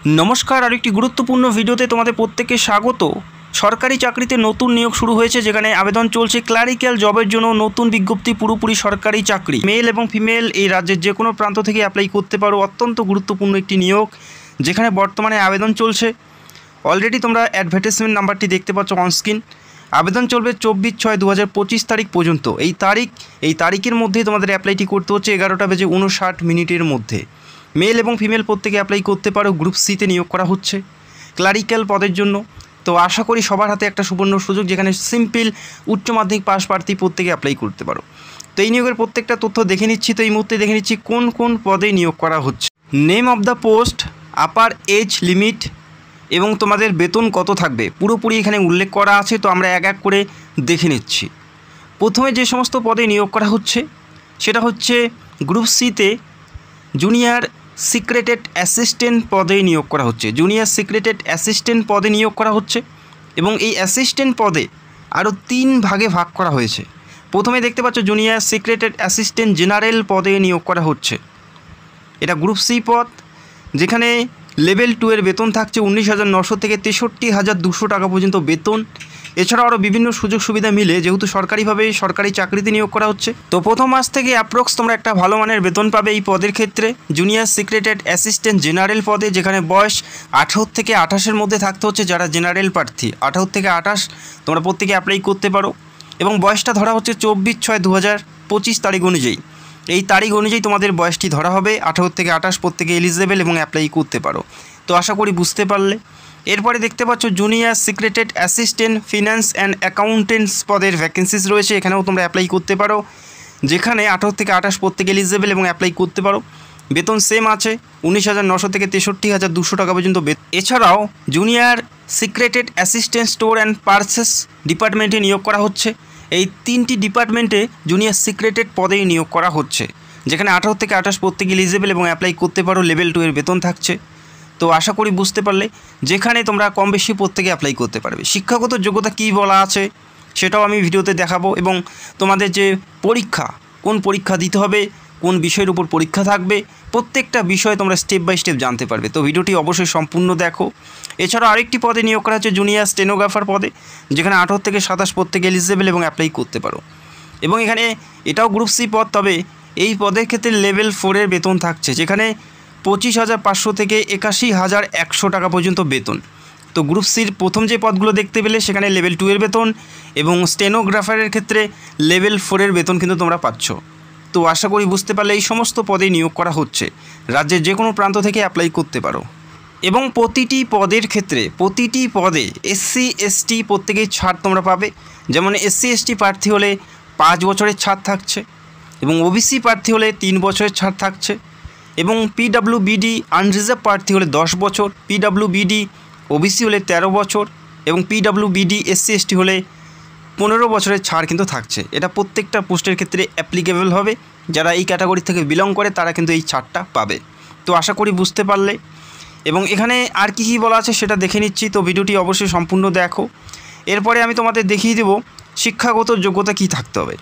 নমস্কার, আরেকটি গুরুত্বপূর্ণ ভিডিওতে তোমাদের প্রত্যেককে স্বাগত। সরকারি চাকরিতে নতুন নিয়োগ শুরু হয়েছে, যেখানে আবেদন চলছে ক্লারিক্যাল জবের জন্য। নতুন বিজ্ঞপ্তি, পুরোপুরি সরকারি চাকরি, মেল এবং ফিমেল এই রাজ্যের যে কোনো প্রান্ত থেকে অ্যাপ্লাই করতে পারো। অত্যন্ত গুরুত্বপূর্ণ একটি নিয়োগ, যেখানে বর্তমানে আবেদন চলছে। অলরেডি তোমরা অ্যাডভার্টাইজমেন্ট নাম্বারটি দেখতে পাচ্ছ অনস্ক্রিন। আবেদন চলবে 24/6/2025 তারিখ পর্যন্ত। এই তারিখের মধ্যে তোমাদের অ্যাপ্লাইটি করতে হচ্ছে 11:59 মধ্যে। মেল এবং ফিমেল প্রত্যেকে অ্যাপ্লাই করতে পারো। গ্রুপ সিতে নিয়োগ করা হচ্ছে ক্লারিক্যাল পদের জন্য। তো আশা করি সবার হাতে একটা সুবর্ণ সুযোগ, যেখানে সিম্পল উচ্চ মাধ্যমিক পাস প্রার্থী প্রত্যেকে অ্যাপ্লাই করতে পারো। তো এই নিয়োগের প্রত্যেকটা তথ্য দেখে নিচ্ছি। তো এই মুহূর্তে দেখে নিচ্ছি কোন কোন পদে নিয়োগ করা হচ্ছে। Name of the post, upper age limit এবং তোমাদের বেতন কত থাকবে পুরোপুরি এখানে উল্লেখ করা আছে। তো আমরা এক এক করে দেখে নিচ্ছি। প্রথমে যে সমস্ত পদে নিয়োগ করা হচ্ছে সেটা হচ্ছে গ্রুপ সিতে জুনিয়র সিক্রেটেড অ্যাসিস্ট্যান্ট পদে নিয়োগ করা হচ্ছে। জুনিয়র সিক্রেটেড অ্যাসিস্ট্যান্ট পদে নিয়োগ করা হচ্ছে এবং এই অ্যাসিস্ট্যান্ট পদে আরও 3 ভাগে ভাগ করা হয়েছে। প্রথমে দেখতে পাচ্ছ জুনিয়র সিক্রেটেড অ্যাসিস্ট্যান্ট জেনারেল পদে নিয়োগ করা হচ্ছে। এটা গ্রুপ সি পদ, যেখানে লেভেল 2 এর বেতন থাকছে 19,900 থেকে 63,200 টাকা পর্যন্ত বেতন। এছাড়াও আরও বিভিন্ন সুযোগ সুবিধা মিলে, যেহেতু সরকারিভাবে সরকারি চাকরিতে নিয়োগ করা হচ্ছে। তো প্রথম মাস থেকে অ্যাপ্রক্স তোমরা একটা ভালো মানের বেতন পাবে এই পদের ক্ষেত্রে। জুনিয়র সিক্রেটেড অ্যাসিস্ট্যান্ট জেনারেল পদে, যেখানে বয়স 18 থেকে 28-এর মধ্যে থাকতে হচ্ছে যারা জেনারেল প্রার্থী। 18 থেকে 28 তোমরা প্রত্যেকে অ্যাপ্লাই করতে পারো এবং বয়সটা ধরা হচ্ছে 24/6/2025 তারিখ অনুযায়ী। এই তারিখ অনুযায়ী তোমাদের বয়সটি ধরা হবে। 18 থেকে 28 প্রত্যেকে এলিজেবল এবং অ্যাপ্লাই করতে পারো। তো আশা করি বুঝতে পারলে। এরপরে দেখতে পাচ্ছ junior secreted assistant finance and accountants পদের ভ্যাকেন্সিস রয়েছে। এখানেও তোমরা অ্যাপ্লাই করতে পারো, যেখানে 18 থেকে 28 প্রত্যেকে এলিজেবল এবং অ্যাপ্লাই করতে পারো। বেতন সেম আছে, 19,900 থেকে 63,200 টাকা পর্যন্ত বেতন। এছাড়াও junior secreted assistant store and purchase ডিপার্টমেন্টে নিয়োগ করা হচ্ছে। এই 3টি ডিপার্টমেন্টে জুনিয়র সিক্রেটেড পদেই নিয়োগ করা হচ্ছে, যেখানে 18 থেকে 28 প্রত্যেকে এলিজেবল এবং অ্যাপ্লাই করতে পারো। লেভেল 2 এর বেতন থাকছে। তো আশা করি বুঝতে পারলে, যেখানে তোমরা কম বেশি প্রত্যেকে অ্যাপ্লাই করতে পারবে। শিক্ষাগত যোগ্যতা কী বলা আছে সেটাও আমি ভিডিওতে দেখাবো, এবং তোমাদের যে পরীক্ষা, কোন পরীক্ষা দিতে হবে, কোন বিষয়ের উপর পরীক্ষা থাকবে, প্রত্যেকটা বিষয় তোমরা স্টেপ বাই স্টেপ জানতে পারবে। তো ভিডিওটি অবশ্যই সম্পূর্ণ দেখো। এছাড়াও আরেকটি পদে নিয়োগ করা হচ্ছে জুনিয়র স্টেনোগ্রাফার পদে, যেখানে 18 থেকে 27 প্রত্যেকে এলিজেবল এবং অ্যাপ্লাই করতে পারো। এবং এখানে এটাও গ্রুপ সি পদ, তবে এই পদের ক্ষেত্রে লেভেল 4 এর বেতন থাকছে, যেখানে 25,500 থেকে 81,100 টাকা পর্যন্ত বেতন। তো গ্রুপ সির প্রথম যে পদগুলো দেখতে পেলে, সেখানে লেভেল 2 এর বেতন এবং স্টেনোগ্রাফারের ক্ষেত্রে লেভেল 4 এর বেতন কিন্তু তোমরা পাচ্ছ। তো আশা করি বুঝতে পারলে এই সমস্ত পদে নিয়োগ করা হচ্ছে। রাজ্যের যে কোনো প্রান্ত থেকে অ্যাপ্লাই করতে পারো। এবং প্রতিটি পদের ক্ষেত্রে, প্রতিটি পদে SC ST প্রত্যেকেই ছাড় তোমরা পাবে। যেমন SC ST প্রার্থী হলে 5 বছরের ছাড় থাকছে, এবং OBC প্রার্থী হলে 3 বছরের ছাড় থাকছে, এবং PWBD আনরিজার্ভ প্রার্থী হলে 10 বছর, PWBD OBC হলে 13 বছর, এবং PWBD SC ST হলে 15 বছরের ছাড় কিন্তু থাকছে। এটা প্রত্যেকটা পোস্টের ক্ষেত্রে অ্যাপ্লিকেবল হবে। যারা এই ক্যাটাগরি থেকে বিলং করে তারা কিন্তু এই ছাড়টা পাবে। তো আশা করি বুঝতে পারলে। এবং এখানে আর কী কী বলা আছে সেটা দেখে নিচ্ছি। তো ভিডিওটি অবশ্যই সম্পূর্ণ দেখো। এরপরে আমি তোমাদের দেখিয়ে দেবো শিক্ষাগত যোগ্যতা কী থাকতে হবে।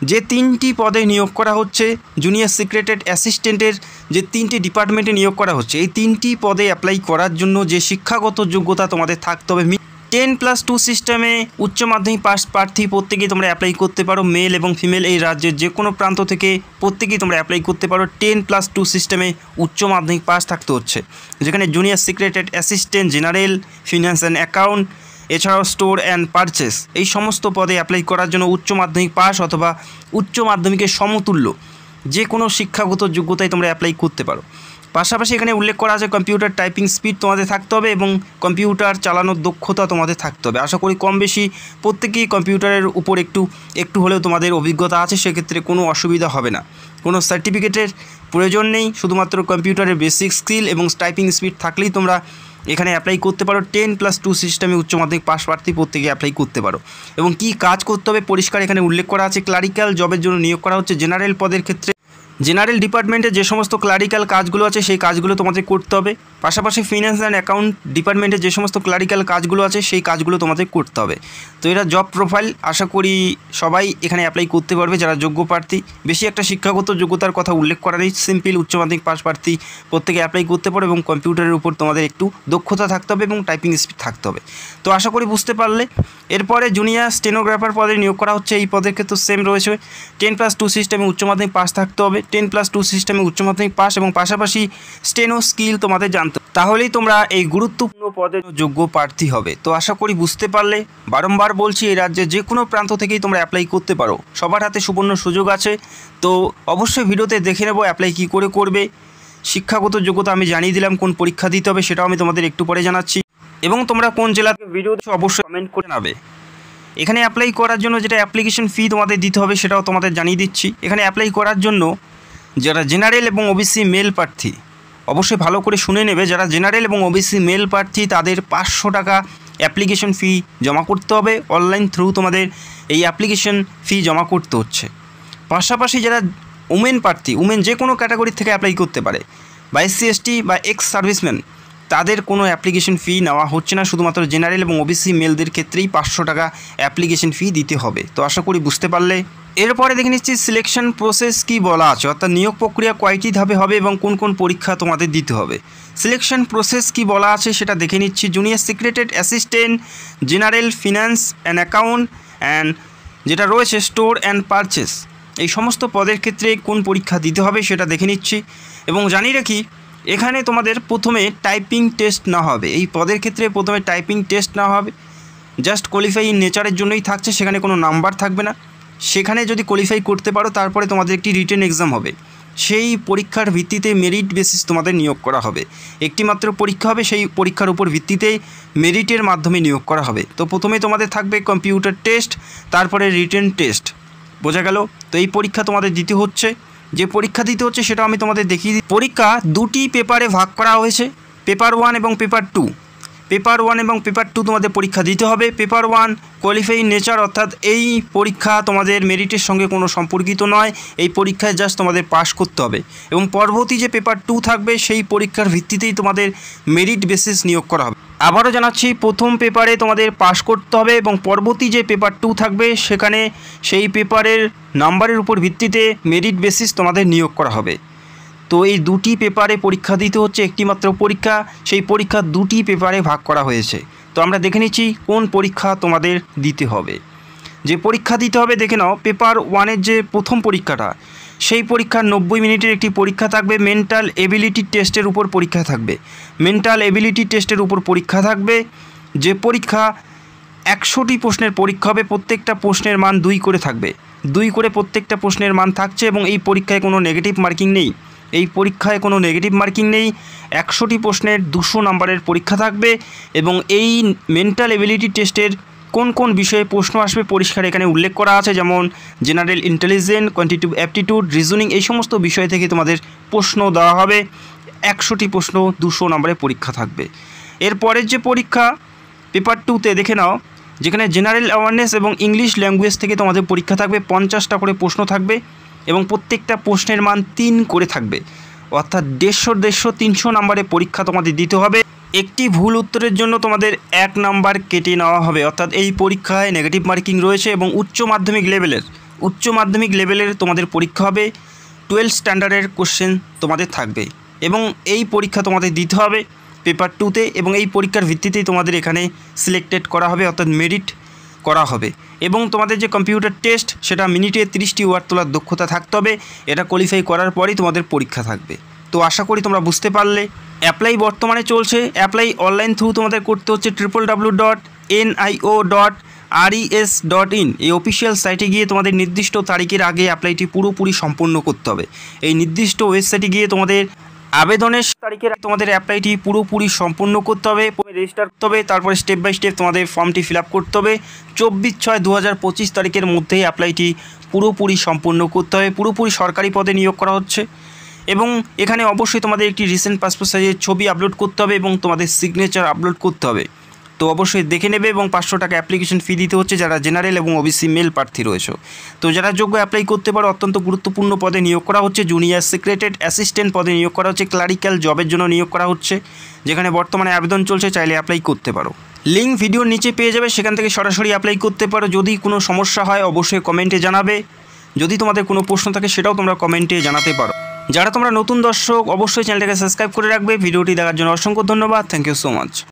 যে 3টি পদে নিয়োগ করা হচ্ছে, জুনিয়র সিক্রেটেড অ্যাসিস্ট্যান্টের যে 3টি ডিপার্টমেন্টে নিয়োগ করা হচ্ছে, এই 3টি পদে অ্যাপ্লাই করার জন্য যে শিক্ষাগত যোগ্যতা তোমাদের থাকতে হবে, 10+2 সিস্টেমে উচ্চ মাধ্যমিক পাস প্রার্থী প্রত্যেকেই তোমরা অ্যাপ্লাই করতে পারো। মেল এবং ফিমেল এই রাজ্যের যে কোনো প্রান্ত থেকে প্রত্যেকেই তোমরা অ্যাপ্লাই করতে পারো। 10+2 সিস্টেমে উচ্চ মাধ্যমিক পাস থাকতে হচ্ছে, যেখানে junior secreted assistant general, finance and account, এছাড়াও স্টোর অ্যান্ড পারচেস, এই সমস্ত পদে অ্যাপ্লাই করার জন্য উচ্চ মাধ্যমিক পাস অথবা উচ্চ মাধ্যমিকের সমতুল্য যে কোনো শিক্ষাগত যোগ্যতায় তোমরা অ্যাপ্লাই করতে পারো। পাশাপাশি এখানে উল্লেখ করা আছে কম্পিউটার টাইপিং স্পিড তোমাদের থাকতে হবে এবং কম্পিউটার চালানোর দক্ষতা তোমাদের থাকতে হবে। আশা করি কম বেশি প্রত্যেকেই কম্পিউটারের উপর একটু হলেও তোমাদের অভিজ্ঞতা আছে, সেক্ষেত্রে কোনো অসুবিধা হবে না। কোনো সার্টিফিকেটের প্রয়োজন নেই, শুধুমাত্র কম্পিউটারের বেসিক স্কিল এবং টাইপিং স্পিড থাকলেই তোমরা এখানে অ্যাপ্লাই করতে পারো। 10+2 সিস্টেমে উচ্চ মাধ্যমিক পাস প্রার্থী প্রত্যেকে অ্যাপ্লাই করতে পারো। এবং কী কাজ করতে হবে পরিষ্কার এখানে উল্লেখ করা আছে। ক্লারিক্যাল জবের জন্য নিয়োগ করা হচ্ছে। জেনারেল পদের ক্ষেত্রে জেনারেল ডিপার্টমেন্টে যে সমস্ত ক্লারিক্যাল কাজগুলো আছে সেই কাজগুলো তোমাদের করতে হবে। পাশাপাশি ফিনান্স অ্যান্ড অ্যাকাউন্ট ডিপার্টমেন্টে যে সমস্ত ক্লারিক্যাল কাজগুলো আছে সেই কাজগুলো তোমাদের করতে হবে। তো এটা জব প্রোফাইল, আশা করি সবাই এখানে অ্যাপ্লাই করতে পারবে যারা যোগ্য প্রার্থী। বেশি একটা শিক্ষাগত যোগ্যতার কথা উল্লেখ করা নেই, সিম্পল উচ্চ মাধ্যমিক পাস প্রার্থী প্রত্যেকে অ্যাপ্লাই করতে পারো এবং কম্পিউটারের উপর তোমাদের একটু দক্ষতা থাকতে হবে এবং টাইপিং স্পিড থাকতে হবে। তো আশা করি বুঝতে পারলে। এরপরে জুনিয়র স্টেনোগ্রাফার পদে নিয়োগ করা হচ্ছে। এই পদের ক্ষেত্রে সেম রয়েছে, 10+2 সিস্টেমে উচ্চ মাধ্যমিক পাস থাকতে হবে, 10+2 সিস্টেমে উচ্চ মাধ্যমিক পাস এবং পাশাপাশি স্টেনো স্কিল তোমাদের জানতে, তাহলেই তোমরা এই গুরুত্বপূর্ণ পদের যোগ্য প্রার্থী হবে। তো আশা করি বুঝতে পারলে। বারংবার বলছি, এই রাজ্যে যে কোনো প্রান্ত থেকেই তোমরা অ্যাপ্লাই করতে পারো, সবার হাতে সুবর্ণ সুযোগ আছে। তো অবশ্যই ভিডিওতে দেখে নেবো অ্যাপ্লাই কী করে করবে। শিক্ষাগত যোগ্যতা আমি জানিয়ে দিলাম, কোন পরীক্ষা দিতে হবে সেটাও আমি তোমাদের একটু পরে জানাচ্ছি, এবং তোমরা কোন জেলাতে ভিডিও অবশ্যই কমেন্ট করে নেবে। এখানে অ্যাপ্লাই করার জন্য যেটা অ্যাপ্লিকেশন ফি তোমাদের দিতে হবে সেটাও তোমাদের জানিয়ে দিচ্ছি। এখানে অ্যাপ্লাই করার জন্য যারা জেনারেল এবং ওবিসি মেল প্রার্থী, অবশ্যই ভালো করে শুনে নেবে, যারা জেনারেল এবং ওবিসি মেল প্রার্থী তাদের 500 টাকা অ্যাপ্লিকেশন ফি জমা করতে হবে। অনলাইন থ্রু তোমাদের এই অ্যাপ্লিকেশন ফি জমা করতে হচ্ছে। পাশাপাশি যারা উমেন প্রার্থী, উমেন যে কোনো ক্যাটাগরি থেকে অ্যাপ্লাই করতে পারে, বা SC ST বা এক্স সার্ভিসম্যান, তাদের কোনো অ্যাপ্লিকেশন ফি নেওয়া হচ্ছে না। শুধুমাত্র জেনারেল এবং ওবিসি মেলদের ক্ষেত্রেই 500 টাকা অ্যাপ্লিকেশন ফি দিতে হবে। তো আশা করি বুঝতে পারলে। এরপরে দেখে নিচ্ছি সিলেকশন প্রসেস কি বলা আছে, অর্থাৎ নিয়োগ প্রক্রিয়া কয়টি ধাপে হবে এবং কোন কোন পরীক্ষা তোমাদের দিতে হবে। সিলেকশন প্রসেস কি বলা আছে সেটা দেখে নিচ্ছি। Junior secretary assistant, general finance and account and যেটা রয়েছে স্টোর অ্যান্ড পারচেস, এই সমস্ত পদের ক্ষেত্রে কোন পরীক্ষা দিতে হবে সেটা দেখে নিচ্ছি। এবং জানিয়ে রাখি, এখানে তোমাদের প্রথমে টাইপিং টেস্ট না হবে। এই পদের ক্ষেত্রে প্রথমে টাইপিং টেস্ট না হবে, জাস্ট কোয়ালিফাই ইন নেচারের জন্যই থাকছে, সেখানে কোনো নাম্বার থাকবে না। সেখানে যদি কোয়ালিফাই করতে পারো তারপরে তোমাদের একটি রিটেন এক্সাম হবে, সেই পরীক্ষার ভিত্তিতে মেরিট বেসিস তোমাদের নিয়োগ করা হবে। একটি মাত্র পরীক্ষা হবে, সেই পরীক্ষার উপর ভিত্তিতে মেরিটের মাধ্যমে নিয়োগ করা হবে। তো প্রথমে তোমাদের থাকবে কম্পিউটার টেস্ট, তারপরে রিটেন টেস্ট, বোঝা গেল? তো এই পরীক্ষা তোমাদের দিতে হচ্ছে। যে পরীক্ষা দিতে হচ্ছে সেটা আমি তোমাদের দেখিয়ে দিই। পরীক্ষা দুটি পেপারে ভাগ করা হয়েছে, পেপার 1 এবং পেপার 2। পেপার 1 এবং পেপার 2 তোমাদের পরীক্ষা দিতে হবে। পেপার 1 কোয়ালিফাই নেচার, অর্থাৎ এই পরীক্ষা তোমাদের মেরিটের সঙ্গে কোনো সম্পর্কিত নয়, এই পরীক্ষায় জাস্ট তোমাদের পাস করতে হবে। এবং পরবর্তী যে পেপার 2 থাকবে সেই পরীক্ষার ভিত্তিতেই তোমাদের মেরিট বেসিস নিয়োগ করা হবে। আবারও জানাচ্ছি, প্রথম পেপারে তোমাদের পাস করতে হবে এবং পরবর্তী যে পেপার 2 থাকবে সেখানে সেই পেপারের নাম্বারের উপর ভিত্তিতে মেরিট বেসিস তোমাদের নিয়োগ করা হবে। তো এই দুটি পেপারে পরীক্ষা দিতে হচ্ছে, একটি মাত্র পরীক্ষা, সেই পরীক্ষা দুটি পেপারে ভাগ করা হয়েছে। তো আমরা দেখে নিচ্ছি কোন পরীক্ষা তোমাদের দিতে হবে। যে পরীক্ষা দিতে হবে দেখে নাও। পেপার 1-এর যে প্রথম পরীক্ষাটা, সেই পরীক্ষার 90 মিনিটের একটি পরীক্ষা থাকবে। মেন্টাল এবিলিটি টেস্টের উপর পরীক্ষা থাকবে। মেন্টাল এবিলিটি টেস্টের উপর পরীক্ষা থাকবে, যে পরীক্ষা 100টি প্রশ্নের পরীক্ষা হবে। প্রত্যেকটা প্রশ্নের মান 2 করে থাকবে, 2 করে প্রত্যেকটা প্রশ্নের মান থাকছে। এবং এই পরীক্ষায় কোনো নেগেটিভ মার্কিং নেই, এই পরীক্ষায় কোনো নেগেটিভ মার্কিং নেই। 100টি প্রশ্নের 200 নম্বরের পরীক্ষা থাকবে। এবং এই মেন্টাল এবিলিটি টেস্টের কোন কোন বিষয়ে প্রশ্ন আসবে পরিষ্কার এখানে উল্লেখ করা আছে, যেমন general intelligence, quantitative aptitude, reasoning, এই সমস্ত বিষয় থেকে তোমাদের প্রশ্ন দেওয়া হবে। 100টি প্রশ্ন 200 নম্বরের পরীক্ষা থাকবে। এরপরের যে পরীক্ষা পেপার 2-তে দেখে নাও, যেখানে জেনারেল অ্যাওয়ারনেস এবং ইংলিশ ল্যাঙ্গুয়েজ থেকে তোমাদের পরীক্ষা থাকবে। 50টা করে প্রশ্ন থাকবে এবং প্রত্যেকটা প্রশ্নের মান 3 করে থাকবে, অর্থাৎ 150 300 নম্বরের পরীক্ষা তোমাদের দিতে হবে। একটি ভুল উত্তরের জন্য তোমাদের 1 নাম্বার কেটে নেওয়া হবে, অর্থাৎ এই পরীক্ষায় নেগেটিভ মার্কিং রয়েছে। এবং উচ্চ মাধ্যমিক লেভেলের তোমাদের পরীক্ষা হবে। 12 স্ট্যান্ডার্ডের কোশ্চেন তোমাদের থাকবে এবং এই পরীক্ষা তোমাদের দিতে হবে পেপার 2-তে। এবং এই পরীক্ষার ভিত্তিতেই তোমাদের এখানে সিলেক্টেড করা হবে, অর্থাৎ মেরিট করা হবে। এবং তোমাদের যে কম্পিউটার টেস্ট, সেটা মিনিটে 30টি ওয়ার্ড তোলার দক্ষতা থাকতে হবে। এটা কোয়ালিফাই করার পরেই তোমাদের পরীক্ষা থাকবে। তো আশা করি তোমরা বুঝতে পারলে। অ্যাপ্লাই বর্তমানে চলছে। অ্যাপ্লাই অনলাইন থ্রু তোমাদের করতে হচ্ছে www.nio.res.in এই অফিসিয়াল সাইটে গিয়ে তোমাদের নির্দিষ্ট তারিখের আগে অ্যাপ্লাইটি পুরোপুরি সম্পন্ন করতে হবে। এই নির্দিষ্ট ওয়েবসাইটে গিয়ে তোমাদের আবেদনের তারিখের তোমাদের অ্যাপ্লাইটি পুরোপুরি সম্পূর্ণ করতে হবে, রেজিস্টার করতে হবে। তারপরে স্টেপ বাই স্টেপ তোমাদের ফর্মটি ফিল আপ করতে হবে। 24/6/2025 তারিখের মধ্যেই অ্যাপ্লাইটি পুরোপুরি সম্পূর্ণ করতে হবে। পুরোপুরি সরকারি পদে নিয়োগ করা হচ্ছে। এবং এখানে অবশ্যই তোমাদের একটি রিসেন্ট পাসপোর্ট সাইজের ছবি আপলোড করতে হবে এবং তোমাদের সিগনেচার আপলোড করতে হবে। তো অবশ্যই দেখে নেবে এবং 500 টাকা অ্যাপ্লিকেশন ফি দিতে হচ্ছে যারা জেনারেল এবং ওবিসি মেল প্রার্থী রয়েছে। তো যারা যোগ্য অ্যাপ্লাই করতে পারো। অত্যন্ত গুরুত্বপূর্ণ পদে নিয়োগ করা হচ্ছে, জুনিয়র সেক্রেটারি অ্যাসিস্ট্যান্ট পদে নিয়োগ করা হচ্ছে, ক্লারিক্যাল জবের জন্য নিয়োগ করা হচ্ছে, যেখানে বর্তমানে আবেদন চলছে, চাইলে অ্যাপ্লাই করতে পারো। লিঙ্ক ভিডিওর নিচে পেয়ে যাবে, সেখান থেকে সরাসরি অ্যাপ্লাই করতে পারো। যদি কোনো সমস্যা হয় অবশ্যই কমেন্টে জানাবে, যদি তোমাদের কোনো প্রশ্ন থাকে সেটাও তোমরা কমেন্টে জানাতে পারো। যারা তোমরা নতুন দর্শক অবশ্যই চ্যানেলটাকে সাবস্ক্রাইব করে রাখবে। ভিডিওটি দেখার জন্য অসংখ্য ধন্যবাদ। Thank you so much.